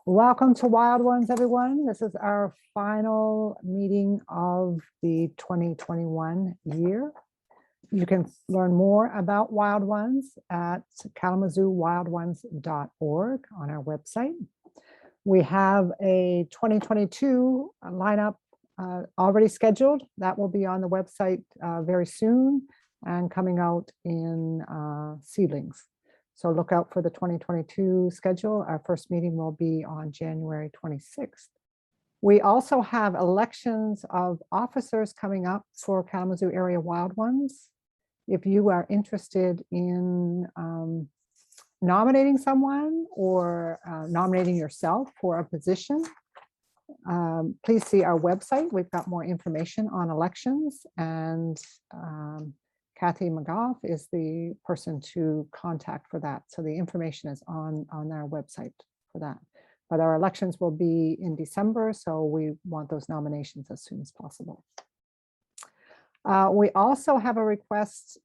Welcome to Wild Ones, everyone. This is our final meeting of the 2021 year. You can learn more about Wild Ones at KalamazooWildOnes.org on our website. We have a 2022 lineup already scheduled. That will be on the website very soon and coming out in seedlings. So look out for the 2022 schedule. Our first meeting will be on January 26th. We also have elections of officers coming up for Kalamazoo area Wild Ones. If you are interested in nominating someone or nominating yourself for a position, please see our website. We've got more information on elections, and Kathy McGough is the person to contact for that. So the information is on our website for that. But our elections will be in December, so we want those nominations as soon as possible. We also have a request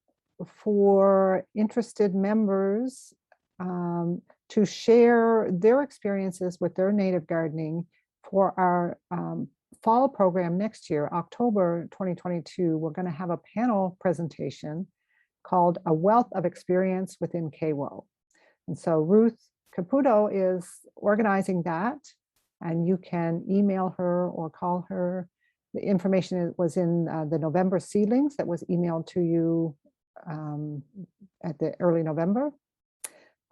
for interested members to share their experiences with their native gardening for our fall program next year, October 2022. We're going to have a panel presentation called A Wealth of Experience Within KWO. And so Ruth Caputo is organizing that, and you can email her or call her. The information was in the November seedlings that was emailed to you at the early November.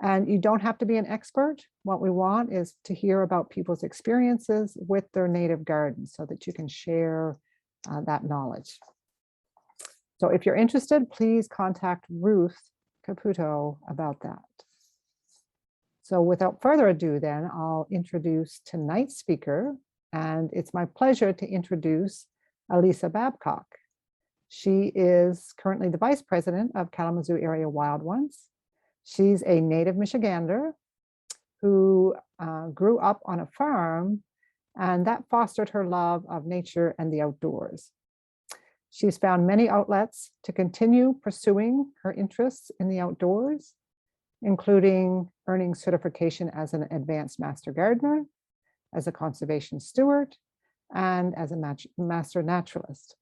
And you don't have to be an expert. What we want is to hear about people's experiences with their native gardens so that you can share that knowledge. So if you're interested, please contact Ruth Caputo about that. So without further ado, then I'll introduce tonight's speaker, and it's my pleasure to introduce Alysia Babcock. She is currently the Vice President of Kalamazoo Area Wild Ones. She's a native Michigander who grew up on a farm, and that fostered her love of nature and the outdoors. She's found many outlets to continue pursuing her interests in the outdoors, including earning certification as an advanced master gardener, as a conservation steward, and as a master naturalist.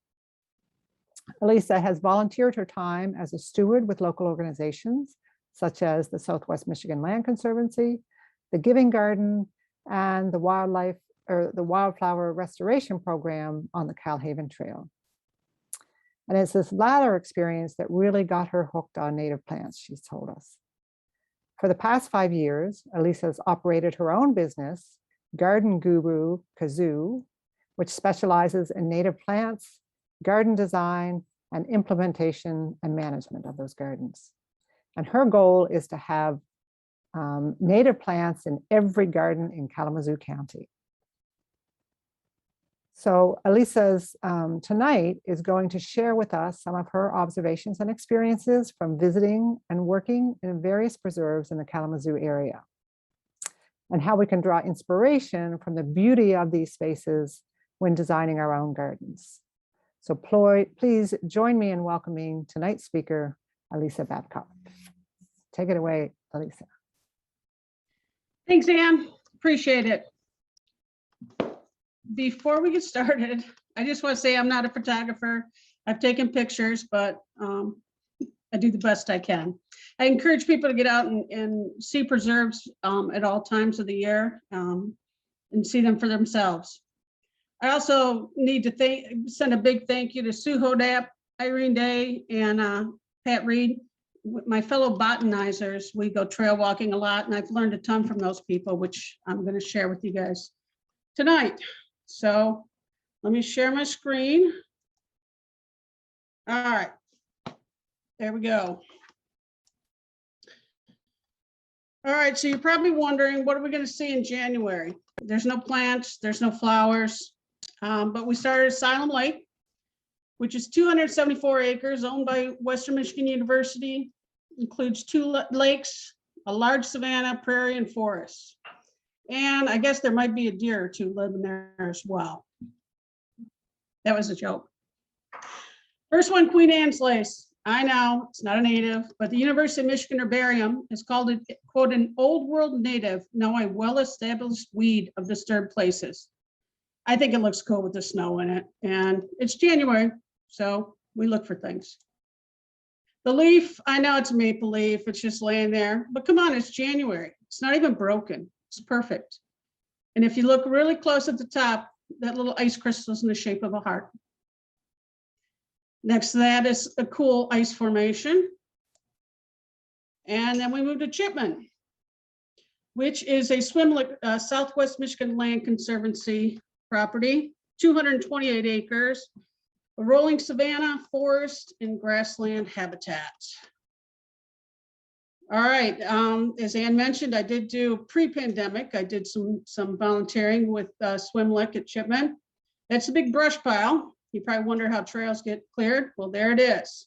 Alysia has volunteered her time as a steward with local organizations such as the Southwest Michigan Land Conservancy, the Giving Garden, and the Wildflower Restoration Program on the Kal-Haven Trail. And it's this latter experience that really got her hooked on native plants, she's told us. For the past 5 years, Alysia has operated her own business, Garden Guru Kzoo, which specializes in native plants, garden design, and implementation and management of those gardens. And her goal is to have native plants in every garden in Kalamazoo County. So Alyssa's tonight is going to share with us some of her observations and experiences from visiting and working in various preserves in the Kalamazoo area, and how we can draw inspiration from the beauty of these spaces when designing our own gardens. So please join me in welcoming tonight's speaker, Alysia Babcock. Take it away, Alysia. Thanks, Anne. Appreciate it. Before we get started, I just want to say I'm not a photographer. I've taken pictures, but I do the best I can. I encourage people to get out and see preserves at all times of the year and see them for themselves. I also need to send a big thank you to Sue Hoddap, Irene Day, and Pat Reed. My fellow botanizers, we go trail walking a lot, and I've learned a ton from those people, which I'm going to share with you guys tonight. So let me share my screen. All right, there we go. All right, so you're probably wondering, what are we going to see in January? There's no plants, there's no flowers, but we started Asylum Lake, which is 274 acres, owned by Western Michigan University, includes 2 lakes, a large savanna, prairie, and forest. And I guess there might be a deer or 2 living there as well. That was a joke. First one, Queen Anne's Lace. I know it's not a native, but the University of Michigan Herbarium has called it, quote, an old world native, now a well-established weed of disturbed places. I think it looks cool with the snow in it, and it's January, so we look for things. The leaf, I know it's a maple leaf, it's just laying there, but come on, it's January. It's not even broken. It's perfect. And if you look really close at the top, that little ice crystal is in the shape of a heart. Next to that is a cool ice formation. And then we move to Chipman, which is a Southwest Michigan Land Conservancy property, 228 acres, a rolling savanna, forest, and grassland habitat. All right, as Ann mentioned, I did do pre-pandemic. I did some volunteering with Swim Lick at Chipman. That's a big brush pile. You probably wonder how trails get cleared. Well, there it is.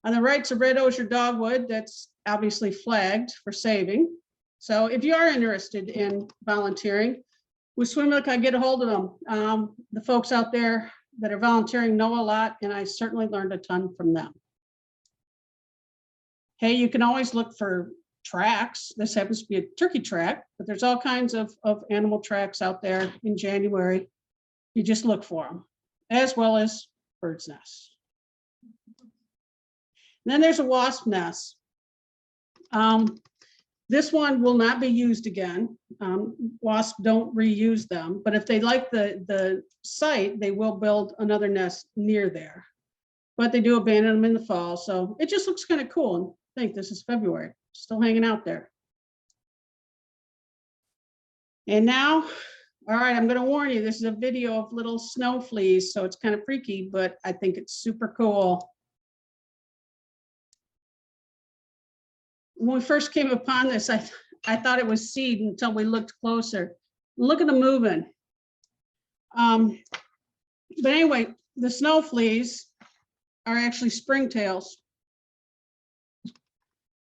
On the right's a red osier dogwood that's obviously flagged for saving. So if you are interested in volunteering with Swim Lick, I get a hold of them. The folks out there that are volunteering know a lot, and I certainly learned a ton from them. Hey, you can always look for tracks. This happens to be a turkey track, but there's all kinds of animal tracks out there in January. You just look for them, as well as bird's nests. And then there's a wasp nest. This one will not be used again. Wasps don't reuse them, but if they like the site, they will build another nest near there. But they do abandon them in the fall, so it just looks kind of cool. And I think this is February, still hanging out there. And now, all right, I'm going to warn you, this is a video of little snow fleas, so it's kind of freaky, but I think it's super cool. When we first came upon this, I thought it was seed until we looked closer. Look at them moving. But anyway, the snow fleas are actually springtails.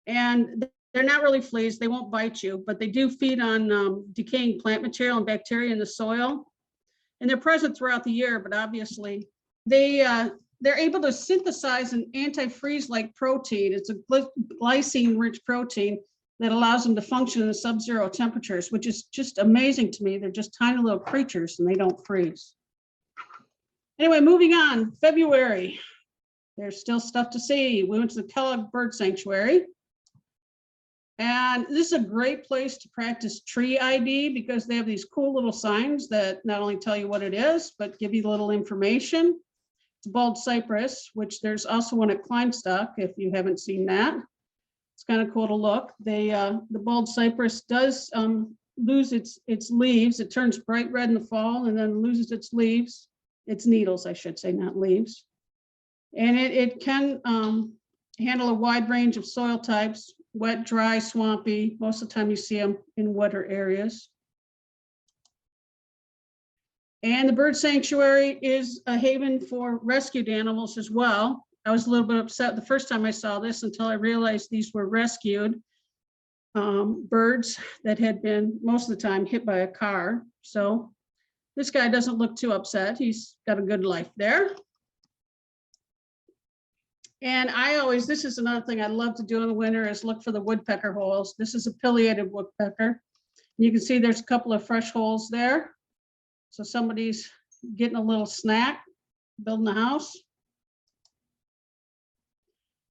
And they're not really fleas, they won't bite you, but they do feed on decaying plant material and bacteria in the soil. And they're present throughout the year, but obviously they're able to synthesize an antifreeze-like protein. It's a glycine-rich protein that allows them to function in sub-zero temperatures, which is just amazing to me. They're just tiny little creatures and they don't freeze. Anyway, moving on, February. There's still stuff to see. We went to the Kellogg Bird Sanctuary. And this is a great place to practice tree ID because they have these cool little signs that not only tell you what it is, but give you a little information. It's bald cypress, which there's also one at Kleinstock, if you haven't seen that. It's kind of cool to look. The bald cypress does lose its leaves. It turns bright red in the fall and then loses its leaves, its needles, I should say, not leaves. And it can handle a wide range of soil types, wet, dry, swampy. Most of the time you see them in wetter areas. And the bird sanctuary is a haven for rescued animals as well. I was a little bit upset the first time I saw this until I realized these were rescued birds that had been most of the time hit by a car. So this guy doesn't look too upset. He's got a good life there. And this is another thing I love to do in the winter is look for the woodpecker holes. This is a pileated woodpecker. You can see there's a couple of fresh holes there. So somebody's getting a little snack, building a house.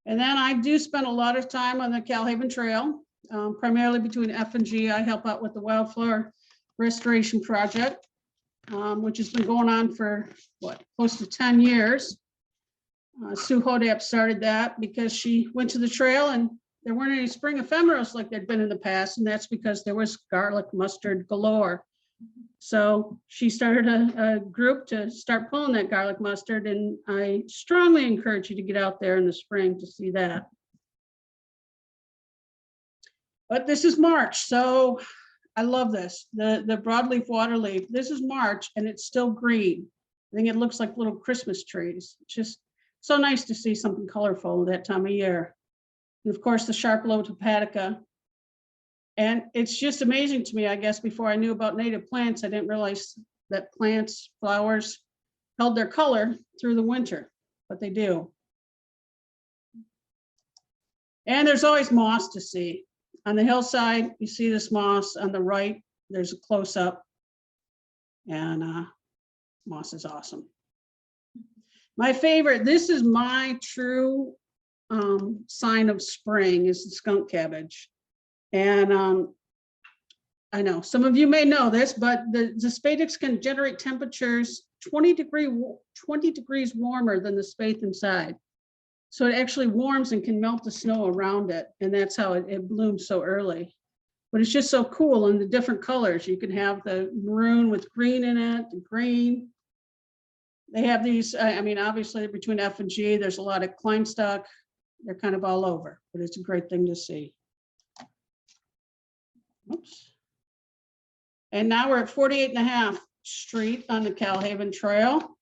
And then I do spend a lot of time on the Kal-Haven Trail, primarily between F&G. I help out with the Wildflower Restoration Project, which has been going on for, close to 10 years. Sue Hoddap started that because she went to the trail and there weren't any spring ephemerals like there'd been in the past, and that's because there was garlic mustard galore. So she started a group to start pulling that garlic mustard, and I strongly encourage you to get out there in the spring to see that. But this is March, so I love this. The broadleaf waterleaf, this is March and it's still green. I think it looks like little Christmas trees. It's just so nice to see something colorful that time of year. And of course, the sharp-lobed hepatica. And it's just amazing to me, I guess, before I knew about native plants, I didn't realize that plants, flowers, held their color through the winter, but they do. And there's always moss to see. On the hillside, you see this moss. On the right, there's a close-up. And moss is awesome. My favorite, this is my true sign of spring, is the skunk cabbage. And I know some of you may know this, but the spadix can generate temperatures 20 degrees warmer than the spathe inside. So it actually warms and can melt the snow around it. And that's how it blooms so early. But it's just so cool in the different colors. You can have the maroon with green in it, the green. They have these, I mean, obviously between F and G, there's a lot of Kleinstock. They're kind of all over, but it's a great thing to see. Oops. And now we're at 48.5 Street on the Kal-Haven Trail.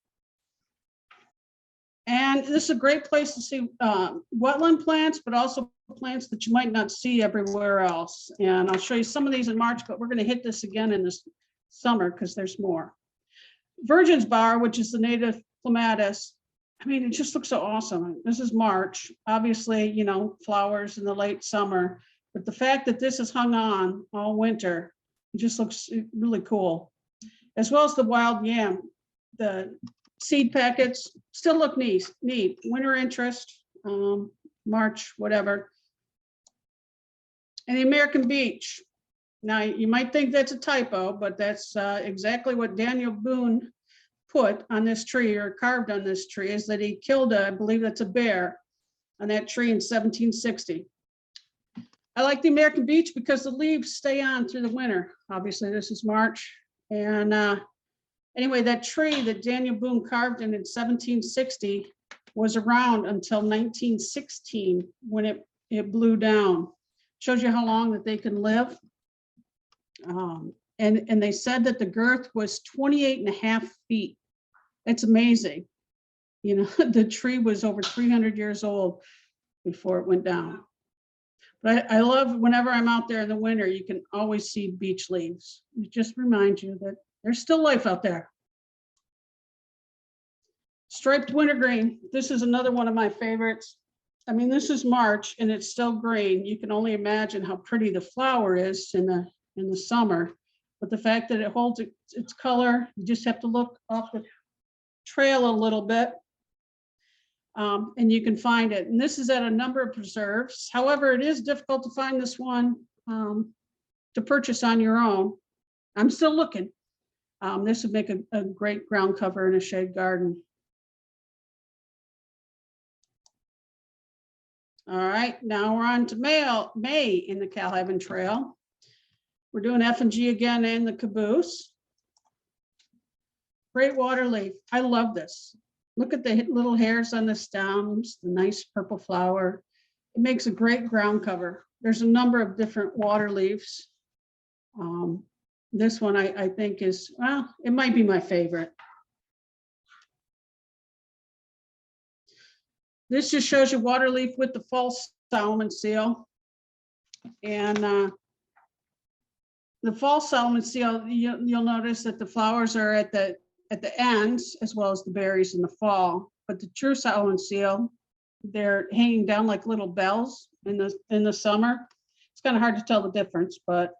And this is a great place to see wetland plants, but also plants that you might not see everywhere else. And I'll show you some of these in March, but we're going to hit this again in this summer because there's more. Virgin's Bar, which is the native clematis. I mean, it just looks so awesome. This is March, obviously, you know, flowers in the late summer, but the fact that this is hung on all winter, it just looks really cool. As well as the wild yam. The seed packets still look neat. Winter interest, March, whatever. And the American beech. Now, you might think that's a typo, but that's exactly what Daniel Boone put on this tree, or carved on this tree, is that he killed, I believe that's a bear, on that tree in 1760. I like the American beech because the leaves stay on through the winter. Obviously, this is March. And anyway, that tree that Daniel Boone carved in 1760 was around until 1916 when it blew down. Shows you how long that they can live. And they said that the girth was 28.5 feet. It's amazing. You know, the tree was over 300 years old before it went down. But I love whenever I'm out there in the winter, you can always see beech leaves. It just reminds you that there's still life out there. Striped wintergreen. This is another one of my favorites. I mean, this is March and it's still green. You can only imagine how pretty the flower is in the summer. But the fact that it holds its color, you just have to look off the trail a little bit. And you can find it. And this is at a number of preserves. However, it is difficult to find this one to purchase on your own. I'm still looking. This would make a great ground cover in a shade garden. All right, now we're on to May in the Kal-Haven Trail. We're doing F and G again in the Caboose. Great water leaf. I love this. Look at the little hairs on the stems, the nice purple flower. It makes a great ground cover. There's a number of different water leaves. This one I think is, well, it might be my favorite. This just shows you water leaf with the false Solomon seal. And the false Solomon seal, you'll notice that the flowers are at the ends as well as the berries in the fall. But the true Solomon seal, they're hanging down like little bells in the summer. It's kind of hard to tell the difference, but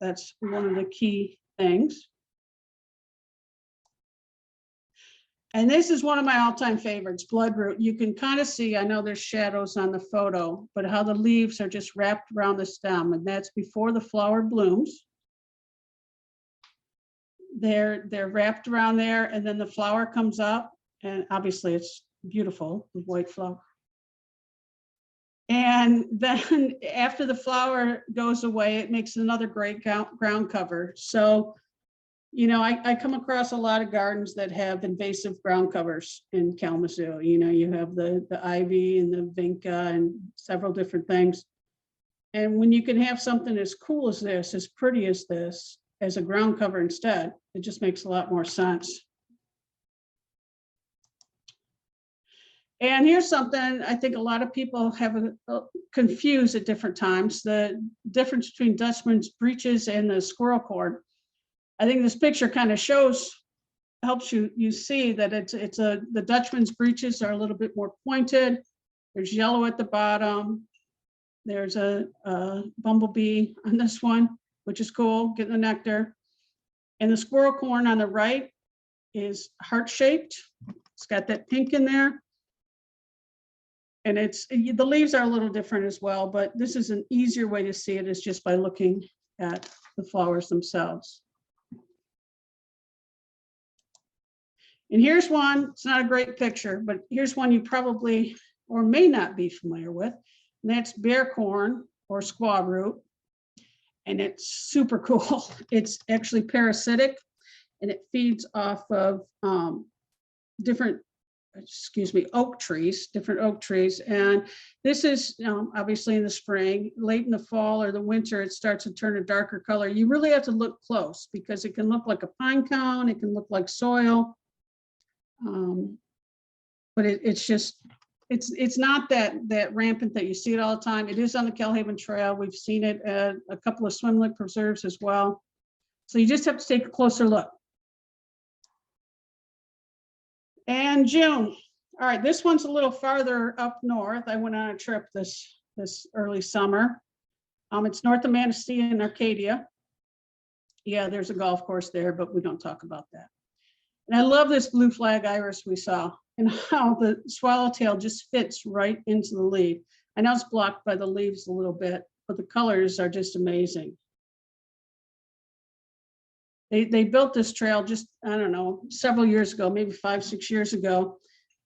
that's one of the key things. And this is one of my all-time favorites, bloodroot. You can kind of see, I know there's shadows on the photo, but how the leaves are just wrapped around the stem, and that's before the flower blooms. They're wrapped around there, and then the flower comes up, and obviously it's beautiful, the white flower. And then after the flower goes away, it makes another great ground cover. So, you know, I come across a lot of gardens that have invasive ground covers in Kalamazoo. You know, you have the ivy and the vinca and several different things. And when you can have something as cool as this, as pretty as this, as a ground cover instead, it just makes a lot more sense. And here's something I think a lot of people have confused at different times, the difference between Dutchman's breeches and the squirrel cord. I think this picture kind of helps you see that the Dutchman's breeches are a little bit more pointed. There's yellow at the bottom. There's a bumblebee on this one, which is cool, getting the nectar. And the squirrel corn on the right is heart-shaped. It's got that pink in there. And the leaves are a little different as well, but this is an easier way to see it is just by looking at the flowers themselves. And here's one, it's not a great picture, but here's one you probably or may not be familiar with. And that's bear corn or squaw root. And it's super cool. It's actually parasitic and it feeds off of different oak trees, different oak trees. And this is obviously in the spring, late in the fall or the winter, it starts to turn a darker color. You really have to look close because it can look like a pine cone, it can look like soil. But it's not that rampant that you see it all the time. It is on the Kal-Haven Trail. We've seen it at a couple of swimlet preserves as well. So you just have to take a closer look. And June. All right, this one's a little farther up north. I went on a trip this early summer. It's north of Manistee in Arcadia. Yeah, there's a golf course there, but we don't talk about that. And I love this blue flag iris we saw and how the swallowtail just fits right into the leaf. I know it's blocked by the leaves a little bit, but the colors are just amazing. They built this trail just, I don't know, several years ago, maybe 5-6 years ago.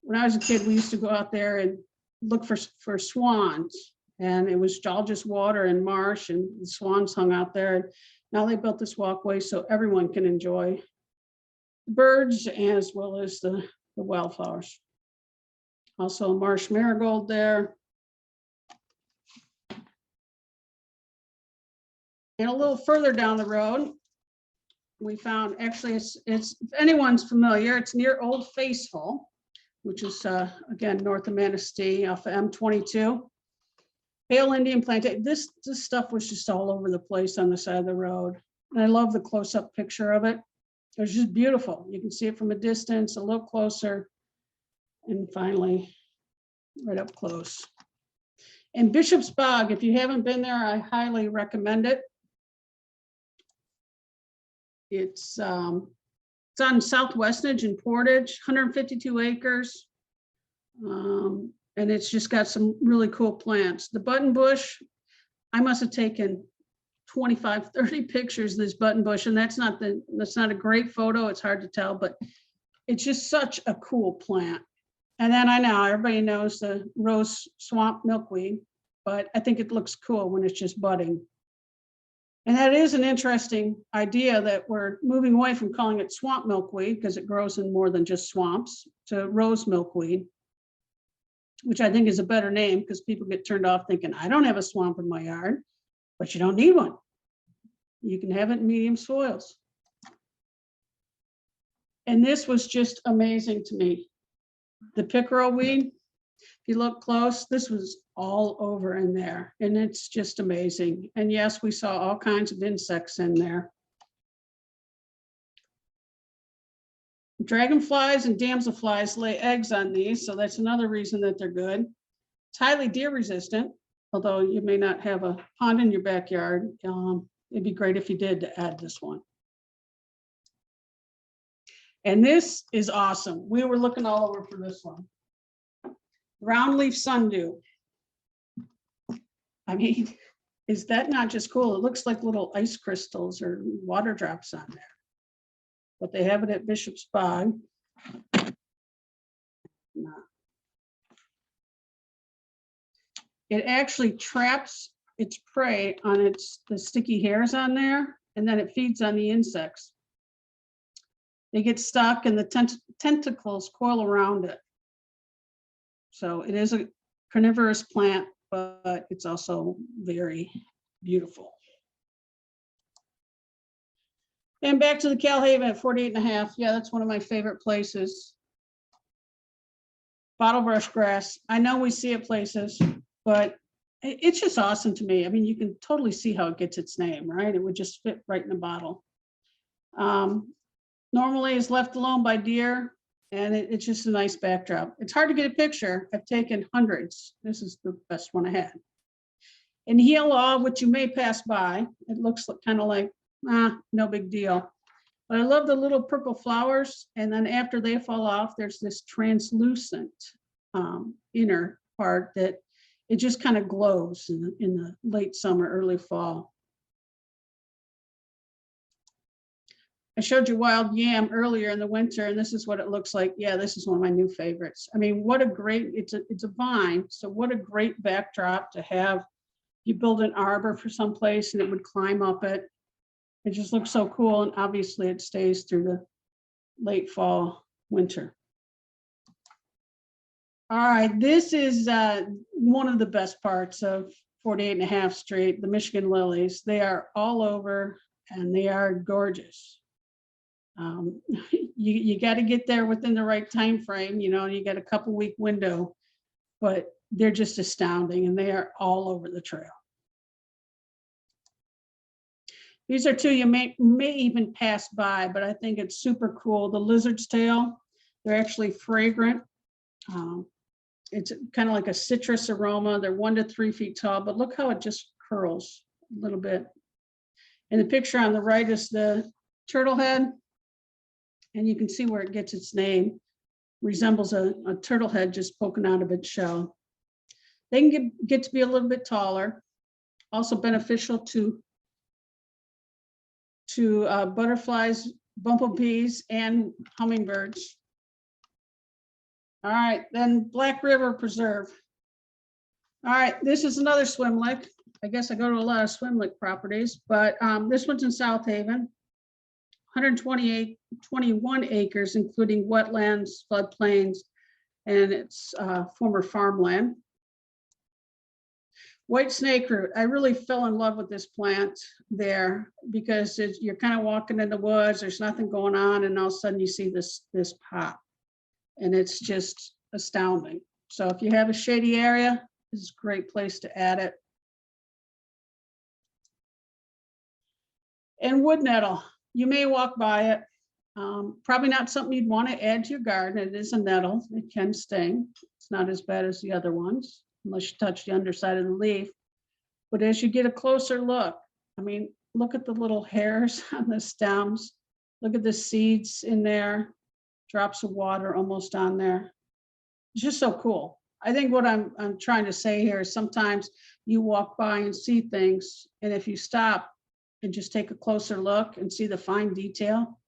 When I was a kid, we used to go out there and look for swans, and it was all just water and marsh, and the swans hung out there. And now they built this walkway so everyone can enjoy the birds as well as the wildflowers. Also a marsh marigold there. And a little further down the road, we found, actually, it's if anyone's familiar, it's near Old Faithful, which is again north of Manistee off of M22. Pale Indian plantain. This stuff was just all over the place on the side of the road. And I love the close-up picture of it. It was just beautiful. You can see it from a distance, a little closer, and finally right up close. And Bishop's Bog, if you haven't been there, I highly recommend it. It's on South Westnedge and Portage, 152 acres. And it's just got some really cool plants. The button bush, I must have taken 25, 30 pictures of this button bush, and that's not a great photo. It's hard to tell, but it's just such a cool plant. And then I know everybody knows the rose swamp milkweed, but I think it looks cool when it's just budding. And that is an interesting idea that we're moving away from calling it swamp milkweed because it grows in more than just swamps to rose milkweed, which I think is a better name because people get turned off thinking, I don't have a swamp in my yard, but you don't need one. You can have it in medium soils. And this was just amazing to me. The pickerel weed, if you look close, this was all over in there, and it's just amazing. And yes, we saw all kinds of insects in there. Dragonflies and damselflies lay eggs on these, so that's another reason that they're good. It's highly deer resistant, although you may not have a pond in your backyard. It'd be great if you did to add this one. And this is awesome. We were looking all over for this one. Round leaf sundew. I mean, is that not just cool? It looks like little ice crystals or water drops on there. But they have it at Bishop's Bog. No. It actually traps its prey on the sticky hairs on there, and then it feeds on the insects. They get stuck and the tentacles coil around it. So it is a carnivorous plant, but it's also very beautiful. And back to the Kal-Haven at 48.5. Yeah, that's one of my favorite places. Bottlebrush grass. I know we see it places, but it's just awesome to me. I mean, you can totally see how it gets its name, right? It would just fit right in a bottle. Normally is left alone by deer, and it's just a nice backdrop. It's hard to get a picture. I've taken hundreds. This is the best one I had. And Gila, which you may pass by, it looks kind of like, no big deal. But I love the little purple flowers. And then after they fall off, there's this translucent inner part that it just kind of glows in the late summer, early fall. I showed you wild yam earlier in the winter, and this is what it looks like. Yeah, this is one of my new favorites. I mean, what a great, it's a vine. So what a great backdrop to have. You build an arbor for someplace and it would climb up it. It just looks so cool. And obviously it stays through the late fall, winter. All right, this is one of the best parts of 48.5 Street, the Michigan lilies. They are all over and they are gorgeous. You got to get there within the right time frame, you know, you got a couple week window, but they're just astounding and they are all over the trail. These are two you may even pass by, but I think it's super cool. The lizard's tail, they're actually fragrant. It's kind of like a citrus aroma. They're 1 to 3 feet tall, but look how it just curls a little bit. And the picture on the right is the turtle head. And you can see where it gets its name. Resembles a turtle head just poking out of its shell. They can get to be a little bit taller. Also beneficial to butterflies, bumblebees, and hummingbirds. All right, then Black River Preserve. All right, this is another swim lick. I guess I go to a lot of swim lick properties, but this one's in South Haven. 121 acres, including wetlands, floodplains, and it's former farmland. White snake root. I really fell in love with this plant there because you're kind of walking in the woods, there's nothing going on, and all of a sudden you see this pop. And it's just astounding. So if you have a shady area, this is a great place to add it. And wood nettle. You may walk by it. Probably not something you'd want to add to your garden. It is a nettle. It can sting. It's not as bad as the other ones, unless you touch the underside of the leaf. But as you get a closer look, I mean, look at the little hairs on the stems. Look at the seeds in there. Drops of water almost on there. It's just so cool. I think what I'm trying to say here is sometimes you walk by and see things, and if you stop and just take a closer look and see the fine detail,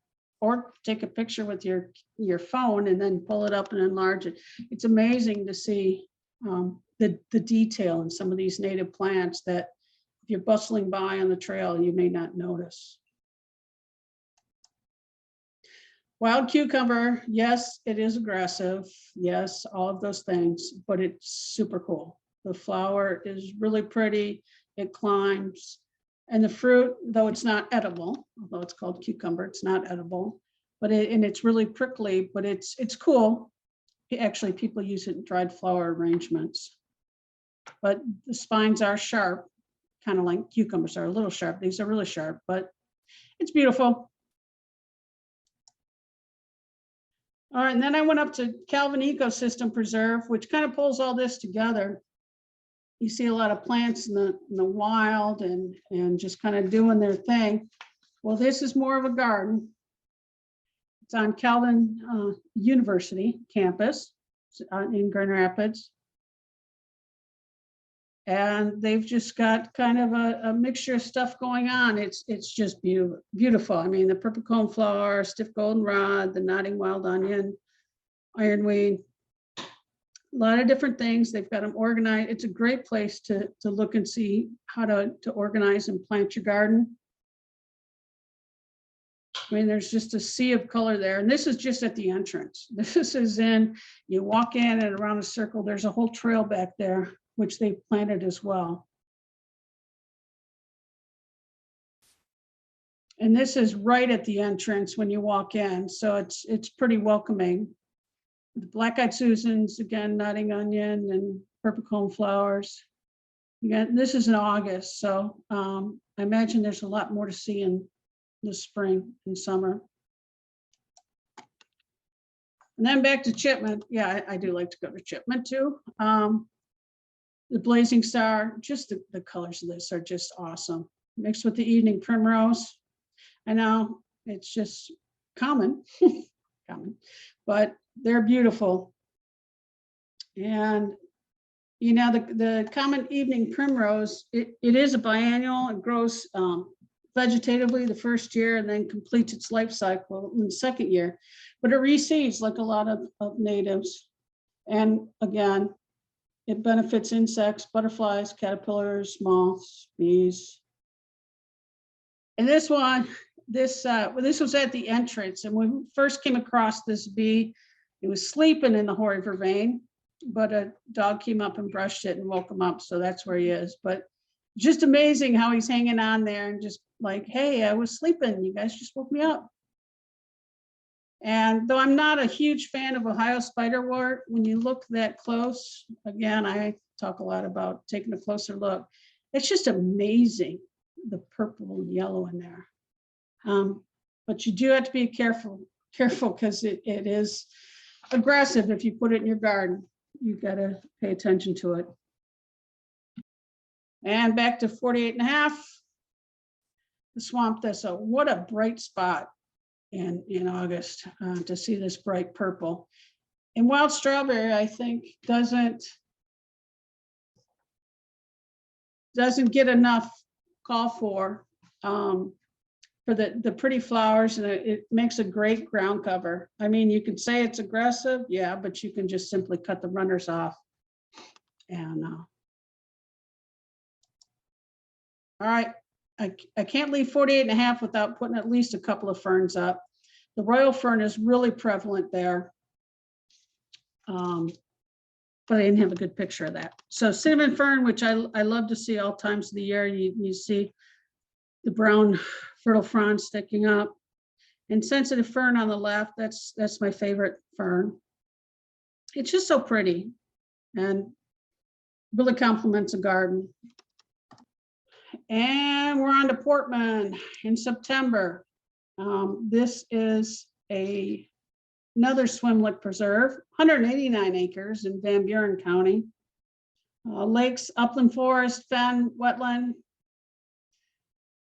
or take a picture with your phone and then pull it up and enlarge it. It's amazing to see the detail in some of these native plants that if you're bustling by on the trail, you may not notice. Wild cucumber, yes, it is aggressive. Yes, all of those things, but it's super cool. The flower is really pretty. It climbs. And the fruit, though it's not edible, although it's called cucumber, it's not edible, but it's really prickly, but it's cool. Actually, people use it in dried flower arrangements. But the spines are sharp, kind of like cucumbers are a little sharp. These are really sharp, but it's beautiful. All right, and then I went up to Kal-Haven Ecosystem Preserve, which kind of pulls all this together. You see a lot of plants in the wild and just kind of doing their thing. Well, this is more of a garden. It's on Kal-Haven University campus in Grand Rapids. And they've just got kind of a mixture of stuff going on. It's just beautiful. I mean, the purple cone flower, stiff goldenrod, the nodding wild onion, ironweed, a lot of different things. They've got them organized. It's a great place to look and see how to organize and plant your garden. I mean, there's just a sea of color there. And this is just at the entrance. This is you walk in and around a circle, there's a whole trail back there, which they planted as well. And this is right at the entrance when you walk in. So it's pretty welcoming. The black-eyed Susans, again, nodding onion and purple cone flowers. Again, this is in August, so I imagine there's a lot more to see in the spring and summer. And then back to Chipman. Yeah, I do like to go to Chipman too. the blazing star, just the colors of this are just awesome. Mixed with the evening primrose. I know it's just common, but they're beautiful. And you know, the common evening primrose, it is a biennial. It grows vegetatively the first year and then completes its life cycle in the second year. But it reseeds like a lot of natives. And again, it benefits insects, butterflies, caterpillars, moths, bees. And this one, this was at the entrance. And when we first came across this bee, it was sleeping in the hoary vervain, but a dog came up and brushed it and woke him up. So that's where he is. But just amazing how he's hanging on there and just like, hey, I was sleeping. You guys just woke me up. And though I'm not a huge fan of Ohio spiderwort, when you look that close, again, I talk a lot about taking a closer look. It's just amazing, the purple and yellow in there. But you do have to be careful because it is aggressive if you put it in your garden. You've got to pay attention to it. And back to 48.5, the swamp thistle. What a bright spot in August to see this bright purple. And wild strawberry, I think, doesn't get enough call for the pretty flowers, and it makes a great ground cover. I mean, you can say it's aggressive, yeah, but you can just simply cut the runners off. And all right, I can't leave 48.5 without putting at least a couple of ferns up. The royal fern is really prevalent there, but I didn't have a good picture of that. So cinnamon fern, which I love to see all times of the year. You see the brown fertile fronds sticking up, and sensitive fern on the left. That's my favorite fern. It's just so pretty and really complements a garden. And we're on to Portman in September. This is another swimlet preserve, 189 acres in Van Buren County. Lakes, upland forest, fen, wetland,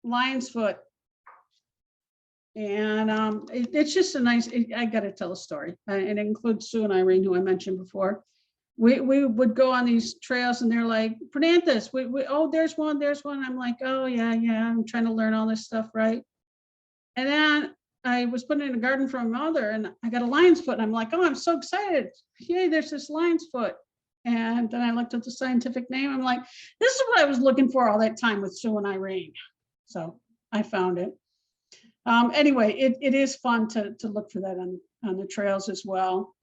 lion's foot. And it's just a nice, I got to tell a story. And it includes Sue and Irene, who I mentioned before. We would go on these trails and they're like, Pernanthus, oh, there's one. I'm like, oh, yeah, I'm trying to learn all this stuff, right? And then I was putting in a garden for my mother and I got a lion's foot. And I'm like, oh, I'm so excited. Yay, there's this lion's foot. And then I looked at the scientific name. I'm like, this is what I was looking for all that time with Sue and Irene. So I found it. Anyway, it is fun to look for that on the trails as well.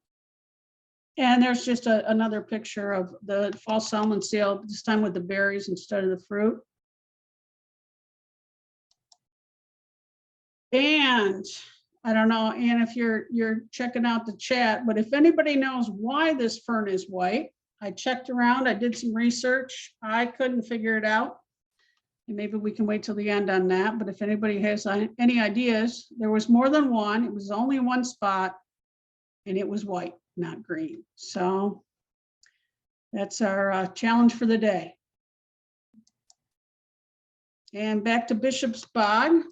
And there's just another picture of the fall salmon seal, this time with the berries instead of the fruit. And I don't know, Anne, if you're checking out the chat, but if anybody knows why this fern is white, I checked around, I did some research, I couldn't figure it out. And maybe we can wait till the end on that. But if anybody has any ideas, there was more than one. It was only one spot and it was white, not green. So that's our challenge for the day. And back to Bishop's Bog.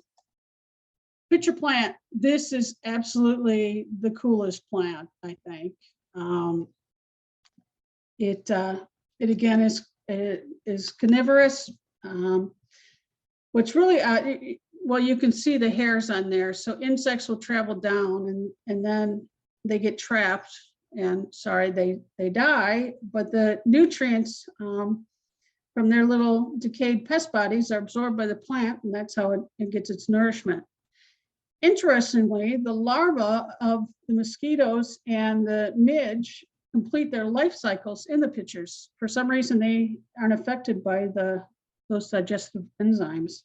Pitcher plant. This is absolutely the coolest plant, I think. It again is carnivorous. What's really well, you can see the hairs on there. So insects will travel down and then they get trapped and sorry, they die, but the nutrients from their little decayed pest bodies are absorbed by the plant, and that's how it gets its nourishment. Interestingly, the larvae of the mosquitoes and the midge complete their life cycles in the pitchers. For some reason, they aren't affected by those digestive enzymes.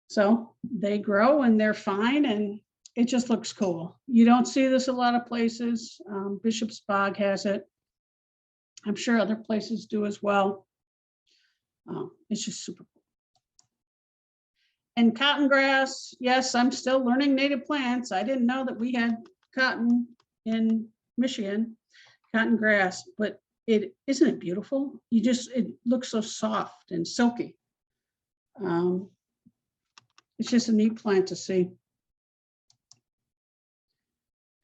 So they grow and they're fine, and it just looks cool. You don't see this a lot of places. Bishop's Bog has it. I'm sure other places do as well. It's just super cool. And cotton grass, yes, I'm still learning native plants. I didn't know that we had cotton in Michigan, cotton grass, but isn't it beautiful? It looks so soft and silky. It's just a neat plant to see.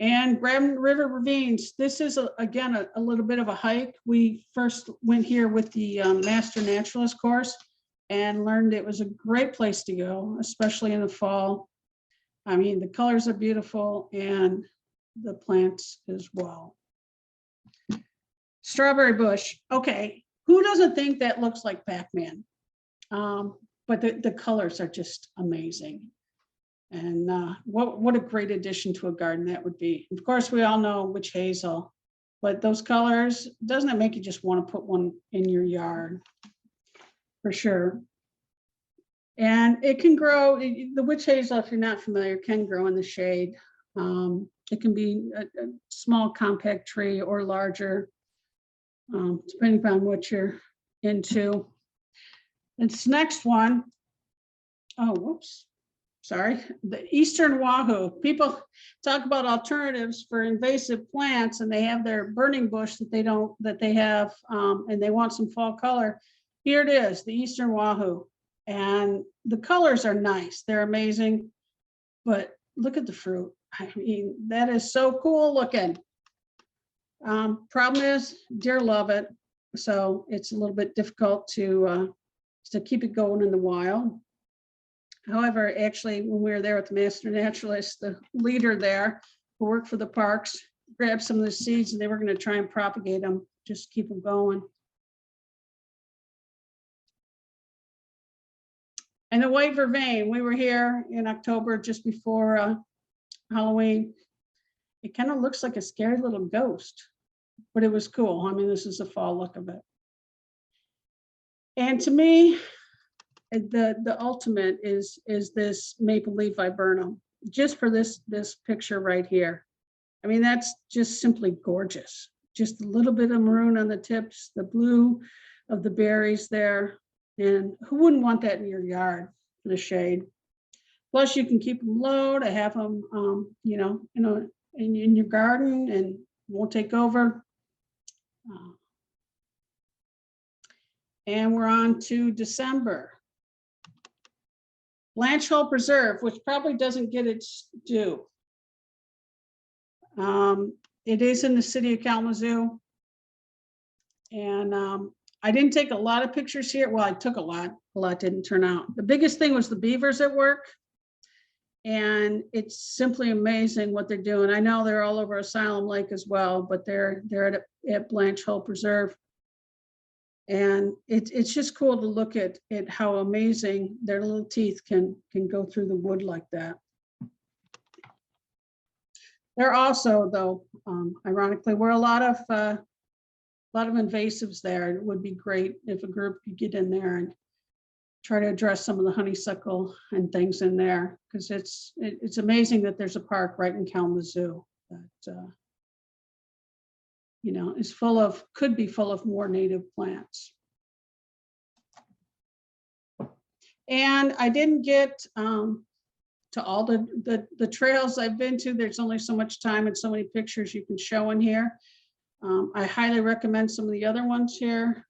And Grand River Ravines, this is again a little bit of a hike. We first went here with the Master Naturalist course and learned it was a great place to go, especially in the fall. I mean, the colors are beautiful and the plants as well. Strawberry bush. Okay, who doesn't think that looks like Pac-Man? But the colors are just amazing. And what a great addition to a garden that would be. Of course, we all know witch hazel, but those colors, doesn't it make you just want to put one in your yard? For sure. And it can grow, the witch hazel, if you're not familiar, can grow in the shade. It can be a small compact tree or larger, depending on what you're into. This next one, oh, whoops. Sorry, the Eastern Wahoo. People talk about alternatives for invasive plants, and they have their burning bush that they have, and they want some fall color. Here it is, the Eastern Wahoo, and the colors are nice. They're amazing, but look at the fruit. I mean, that is so cool looking. Problem is, deer love it, so it's a little bit difficult to keep it going in the wild. However, actually, when we were there with the Master Naturalist, the leader there who worked for the parks grabbed some of the seeds, and they were going to try and propagate them, just keep them going. And the white vervain, we were here in October just before Halloween. It kind of looks like a scary little ghost, but it was cool. I mean, this is the fall look of it. And to me, the ultimate is this maple leaf viburnum, just for this picture right here. I mean, that's just simply gorgeous. Just a little bit of maroon on the tips, the blue of the berries there. And who wouldn't want that in your yard for the shade? Plus, you can keep them low to have them, you know, in your garden and won't take over. And we're on to December. Blanch Hole Preserve, which probably doesn't get its due. It is in the city of Kalamazoo. And I didn't take a lot of pictures here. Well, I took a lot didn't turn out. The biggest thing was the beavers at work. And it's simply amazing what they're doing. I know they're all over Asylum Lake as well, but they're at Blanch Hole Preserve. And it's just cool to look at how amazing their little teeth can go through the wood like that. There also, though, ironically, were a lot of invasives there. It would be great if a group could get in there and try to address some of the honeysuckle and things in there, because it's amazing that there's a park right in Kalamazoo that you know, is could be full of more native plants. And I didn't get to all the trails I've been to. There's only so much time and so many pictures you can show in here. I highly recommend some of the other ones here.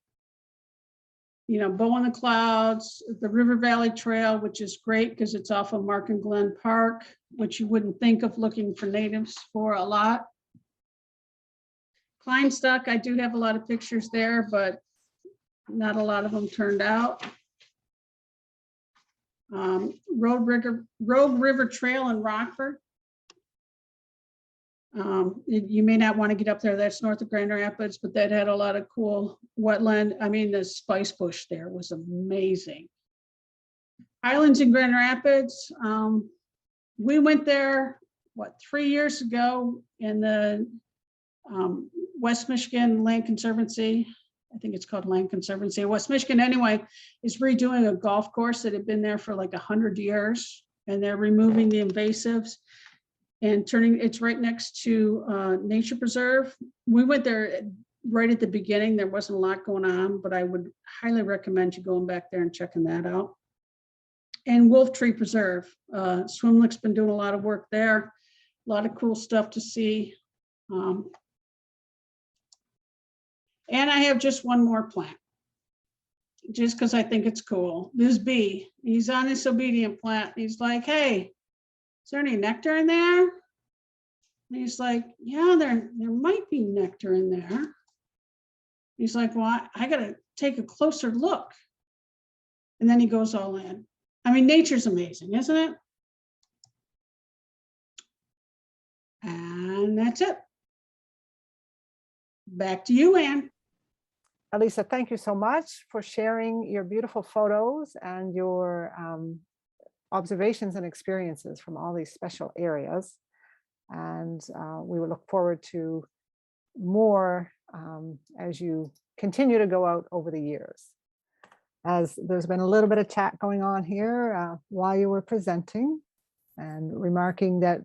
You know, Bow in the Clouds, the River Valley Trail, which is great because it's off of Mark and Glen Park, which you wouldn't think of looking for natives for a lot. Kleinstock, I do have a lot of pictures there, but not a lot of them turned out. Rogue River Trail in Rockford. You may not want to get up there. That's north of Grand Rapids, but that had a lot of cool wetland. I mean, the spice bush there was amazing. Islands in Grand Rapids. We went there, what, 3 years ago in the West Michigan Land Conservancy. I think it's called Land Conservancy. West Michigan, anyway, is redoing a golf course that had been there for like 100 years, and they're removing the invasives and it's right next to Nature Preserve. We went there right at the beginning. There wasn't a lot going on, but I would highly recommend you going back there and checking that out. And Wolf Tree Preserve. Swimlick's been doing a lot of work there. A lot of cool stuff to see. And I have just one more plant, just because I think it's cool. This bee, he's on this obedient plant. He's like, hey, is there any nectar in there? And he's like, yeah, there might be nectar in there. He's like, well, I got to take a closer look. And then he goes all in. I mean, nature's amazing, isn't it? And that's it. Back to you, Ann. Alysia, thank you so much for sharing your beautiful photos and your observations and experiences from all these special areas. And we will look forward to more as you continue to go out over the years. As there's been a little bit of chat going on here while you were presenting, and remarking that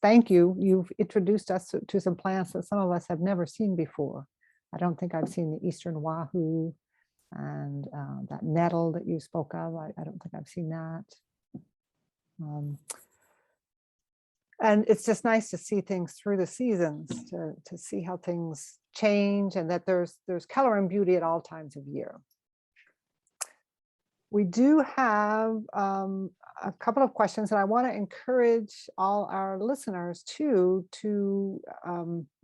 thank you, you've introduced us to some plants that some of us have never seen before. I don't think I've seen the Eastern Wahoo and that nettle that you spoke of. I don't think I've seen that. And it's just nice to see things through the seasons, to see how things change, and that there's color and beauty at all times of year. We do have a couple of questions, and I want to encourage all our listeners to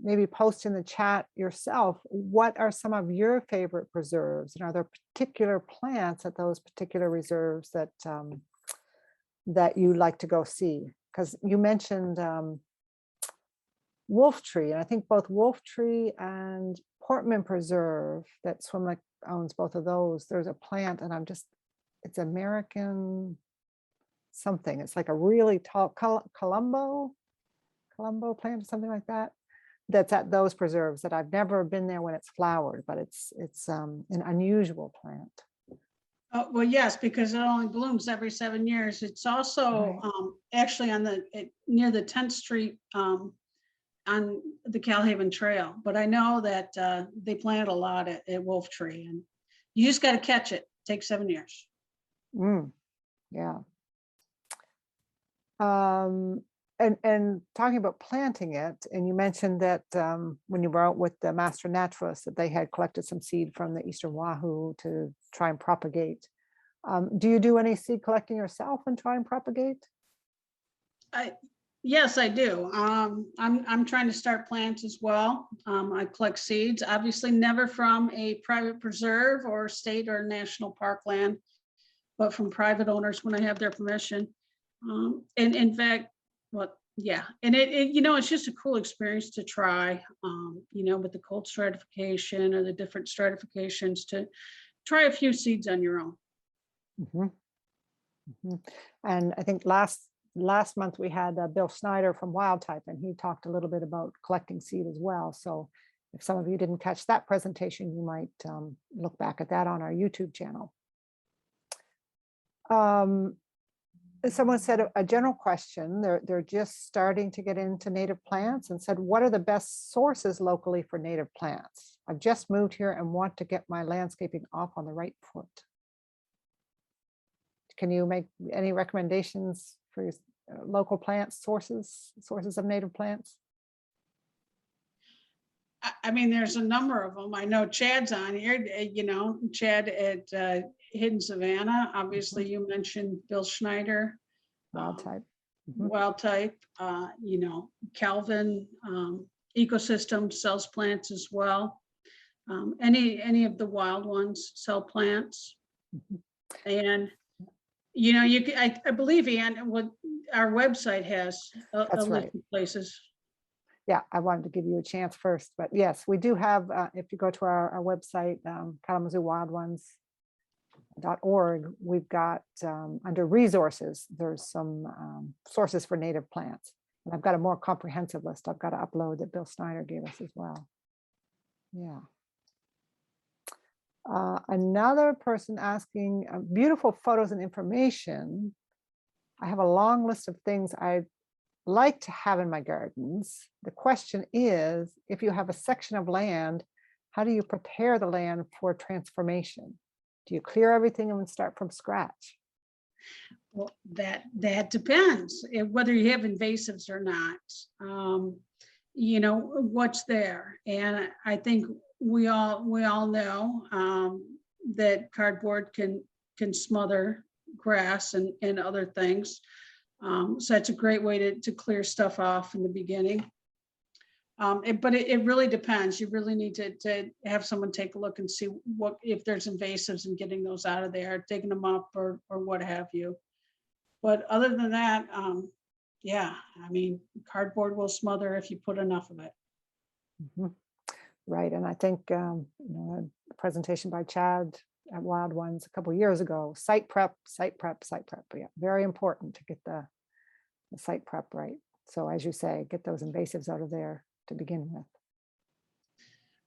maybe post in the chat yourself, what are some of your favorite preserves, and are there particular plants at those particular reserves that that you like to go see? Because you mentioned Wolf Tree, and I think both Wolf Tree and Portman Preserve, that Swim Lake owns both of those. There's a plant, and it's American something. It's like a really tall Colombo plant or something like that. That's at those preserves that I've never been there when it's flowered, but it's an unusual plant. Oh, well, yes, because it only blooms every 7 years. It's also actually on near the 10th Street on the Kal-Haven Trail. But I know that they plant a lot at Wolf Tree, and you just got to catch it. It takes 7 years. Yeah. And talking about planting it, and you mentioned that when you were out with the Master Naturalist, that they had collected some seed from the Eastern Wahoo to try and propagate. Do you do any seed collecting yourself and try and propagate? Yes, I do. I'm trying to start plants as well. I collect seeds, obviously never from a private preserve or state or national park land, but from private owners when I have their permission. And in fact, and it's just a cool experience to try, with the cold stratification or the different stratifications, to try a few seeds on your own. And I think last month we had Bill Snyder from Wild Type, and he talked a little bit about collecting seed as well. So if some of you didn't catch that presentation, you might look back at that on our YouTube channel. Someone said a general question. They're just starting to get into native plants, and said, what are the best sources locally for native plants? I've just moved here and want to get my landscaping off on the right foot. Can you make any recommendations for your local plants, sources of native plants? I mean, there's a number of them. I know Chad's on here, Chad at Hidden Savannah. Obviously, you mentioned Bill Schneider. Wild Type. Wild Type, Calvin Ecosystem sells plants as well. Any of the wild ones sell plants. And, I believe, Ann, what our website has a list of places. Yeah, I wanted to give you a chance first, but yes, we do have, if you go to our website, Kalamazoo Wild Ones.org, we've got under resources, there's some sources for native plants. And I've got a more comprehensive list I've got to upload that Bill Snyder gave us as well. Yeah. Another person asking beautiful photos and information. I have a long list of things I'd like to have in my gardens. The question is, if you have a section of land, how do you prepare the land for transformation? Do you clear everything and start from scratch? Well, that depends whether you have invasives or not. what's there. And I think we all know that cardboard can smother grass and other things. So that's a great way to clear stuff off in the beginning. But it really depends. You really need to have someone take a look and see if there's invasives and getting those out of there, digging them up or what have you. But other than that, yeah, I mean, cardboard will smother if you put enough of it. Mhm. Right, and I think a presentation by Chad at Wild Ones a couple years ago, site prep, site prep, site prep. Yeah, very important to get the site prep right. So as you say, get those invasives out of there to begin with.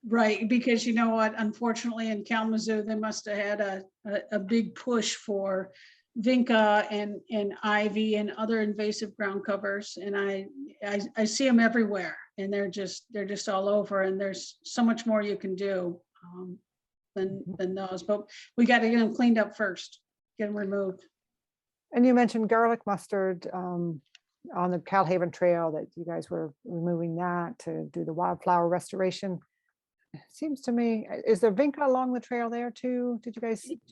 Right, because you know what, unfortunately in Kalamazoo, they must have had a big push for vinca and ivy and other invasive ground covers. And I see them everywhere, and they're just all over, and there's so much more you can do than those, but we got to get them cleaned up first, get them removed. And you mentioned garlic mustard on the Kal-Haven Trail, that you guys were removing that to do the wildflower restoration. It seems to me, is there vinca along the trail there too? Did you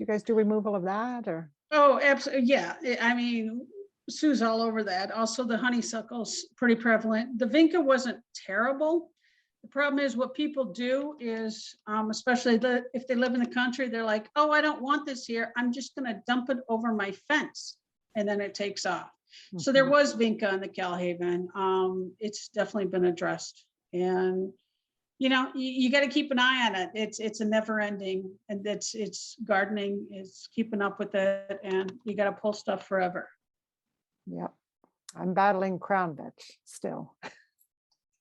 guys do removal of that, or? Oh, absolutely. Yeah. I mean, Sue's all over that. Also, the honeysuckle's pretty prevalent. The vinca wasn't terrible. The problem is what people do is, especially if they live in the country, they're like, oh, I don't want this here. I'm just going to dump it over my fence. And then it takes off. Mm-hmm. So there was vinca in the Kal-Haven. It's definitely been addressed. And you got to keep an eye on it. It's a never ending, and it's gardening, it's keeping up with it, and you got to pull stuff forever. Yep. I'm battling crown vetch still.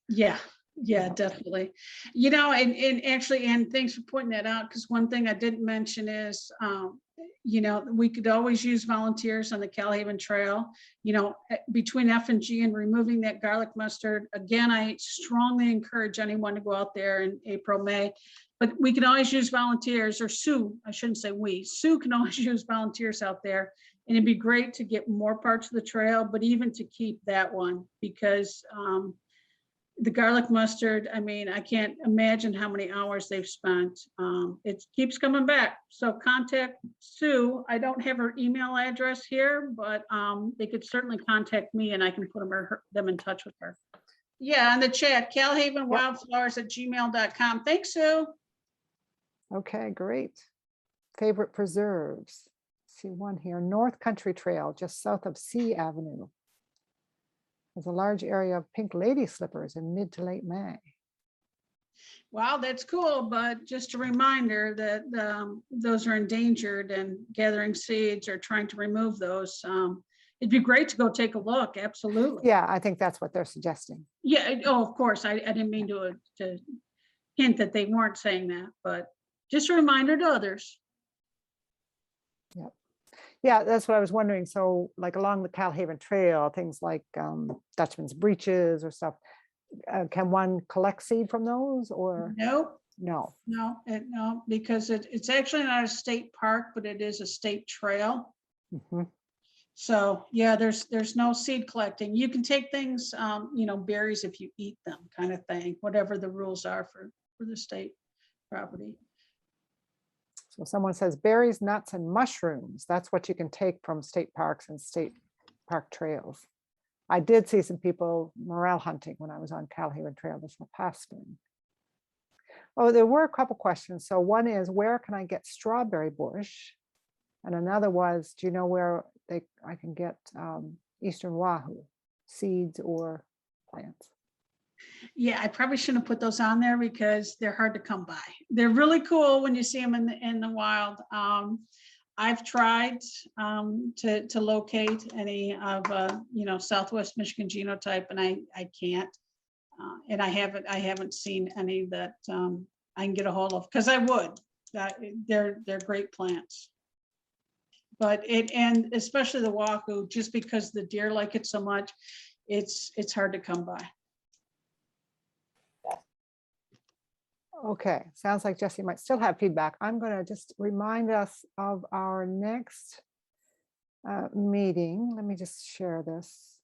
Yeah, definitely. And actually, and thanks for pointing that out, because one thing I didn't mention is, we could always use volunteers on the Kal-Haven Trail, between F&G and removing that garlic mustard. Again, I strongly encourage anyone to go out there in April, May, but we can always use volunteers, or Sue, I shouldn't say we, Sue can always use volunteers out there. And it'd be great to get more parts of the trail, but even to keep that one, because the garlic mustard, I mean, I can't imagine how many hours they've spent. It keeps coming back. So contact Sue. I don't have her email address here, but they could certainly contact me, and I can put them in touch with her. Yeah, in the chat, kalhavenwildflowers@gmail.com. Thanks, Sue. Okay, great. Favorite preserves. See one here, North Country Trail, just south of C Avenue. There's a large area of pink lady slippers in mid to late May. Wow, that's cool. But just a reminder that those are endangered, and gathering seeds or trying to remove those. It'd be great to go take a look. Absolutely. Yeah, I think that's what they're suggesting. Yeah. Oh, of course. I didn't mean to hint that they weren't saying that, but just a reminder to others. Yep. Yeah, that's what I was wondering. So like along the Kal-Haven Trail, things like Dutchman's breeches or stuff, can one collect seed from those, or? Nope. No, because it's actually not a state park, but it is a state trail. Mm-hmm. So yeah, there's no seed collecting. You can take things, berries if you eat them, kind of thing, whatever the rules are for the state property. So someone says berries, nuts, and mushrooms. That's what you can take from state parks and state park trails. I did see some people morel hunting when I was on Kal-Haven Trail this past spring. Oh, there were a couple questions. So one is, where can I get strawberry bush? And another was, do you know where I can get Eastern Wahoo seeds or plants? Yeah, I probably shouldn't have put those on there because they're hard to come by. They're really cool when you see them in the wild. I've tried to locate any of Southwest Michigan genotype, and I can't. And I haven't seen any that I can get a hold of, because I would. They're great plants. But and especially the wahoo, just because the deer like it so much, it's hard to come by. Okay, sounds like Jesse might still have feedback. I'm going to just remind us of our next meeting. Let me just share this.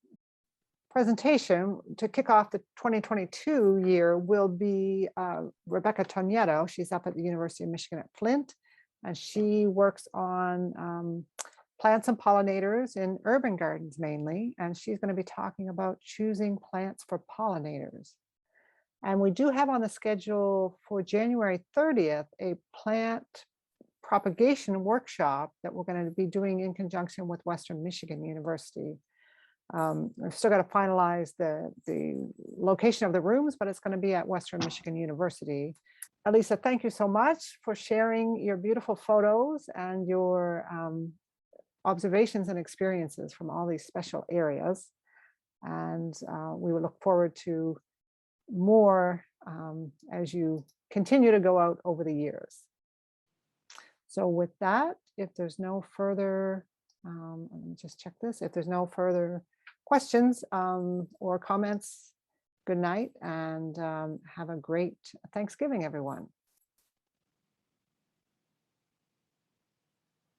presentation to kick off the 2022 year will be Rebecca Togneto. She's up at the University of Michigan at Flint, and she works on plants and pollinators in urban gardens mainly, and she's going to be talking about choosing plants for pollinators. And we do have on the schedule for January 30th a plant propagation workshop that we're going to be doing in conjunction with Western Michigan University. We've still got to finalize the location of the rooms, but it's going to be at Western Michigan University. Alysia, thank you so much for sharing your beautiful photos and your observations and experiences from all these special areas. And we will look forward to more as you continue to go out over the years. So with that, if there's no further, let me just check this. If there's no further questions or comments, good night and have a great Thanksgiving, everyone.